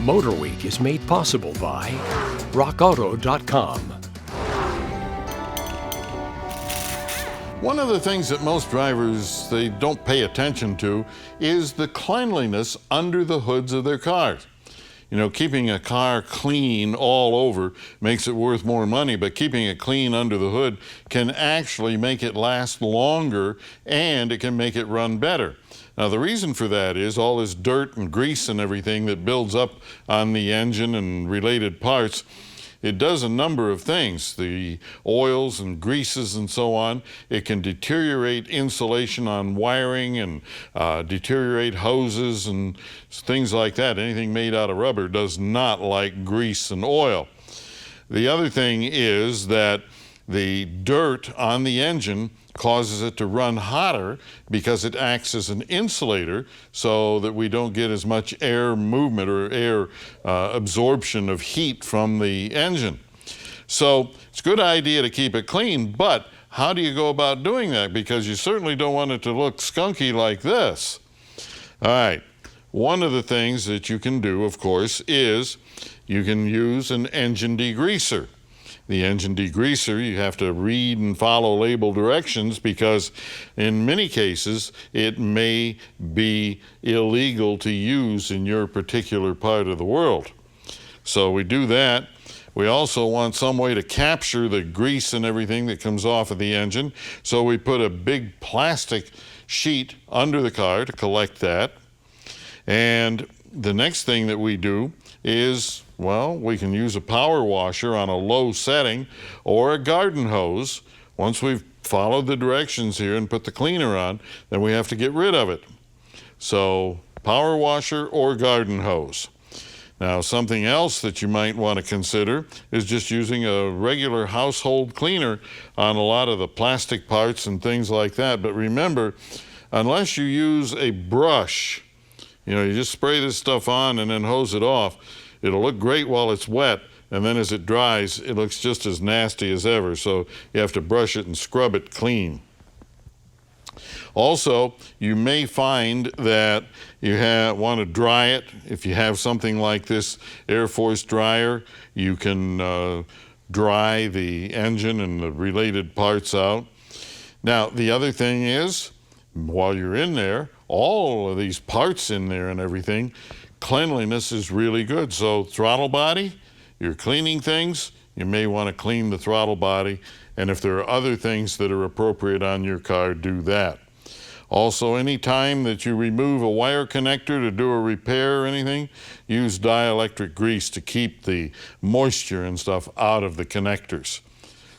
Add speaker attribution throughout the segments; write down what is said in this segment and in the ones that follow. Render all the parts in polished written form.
Speaker 1: MotorWeek is made possible by RockAuto.com.
Speaker 2: One of the things that most drivers, they don't pay attention to is the cleanliness under the hoods of their cars. You know, keeping a car clean all over makes it worth more money, but keeping it clean under the hood can actually make it last longer, and it can make it run better. Now, the reason for that is all this dirt and grease and everything that builds up on the engine and related parts. It does a number of things. The oils and greases and so on. It can deteriorate insulation on wiring and deteriorate hoses and things like that. Anything made out of rubber does not like grease and oil. The other thing is that the dirt on the engine causes it to run hotter because it acts as an insulator so that we don't get as much air movement or air absorption of heat from the engine. So it's a good idea to keep it clean, but how do you go about doing that? Because you certainly don't want it to look skunky like this. All right, one of the things that you can do, of course, is you can use an engine degreaser. The engine degreaser, you have to read and follow label directions because in many cases it may be illegal to use in your particular part of the world. So we do that. We also want some way to capture the grease and everything that comes off of the engine. So we put a big plastic sheet under the car to collect that. And the next thing that we do is, well, we can use a power washer on a low setting or a garden hose. Once we've followed the directions here and put the cleaner on, then we have to get rid of it. So power washer or garden hose. Now, something else that you might want to consider is just using a regular household cleaner on a lot of the plastic parts and things like that. But remember, unless you use a brush, you know, you just spray this stuff on and then hose it off. It'll look great while it's wet, and then as it dries, it looks just as nasty as ever. So you have to brush it and scrub it clean. Also, you may find that you want to dry it. If you have something like this Air Force dryer, you can dry the engine and the related parts out. Now, the other thing is, while you're in there, all of these parts in there and everything, cleanliness is really good. So throttle body, you're cleaning things, you may want to clean the throttle body. And if there are other things that are appropriate on your car, do that. Also, any time that you remove a wire connector to do a repair or anything, use dielectric grease to keep the moisture and stuff out of the connectors.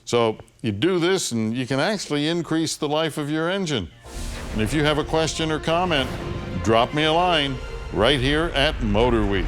Speaker 2: So you do this and you can actually increase the life of your engine. And if you have a question or comment, drop me a line right here at MotorWeek.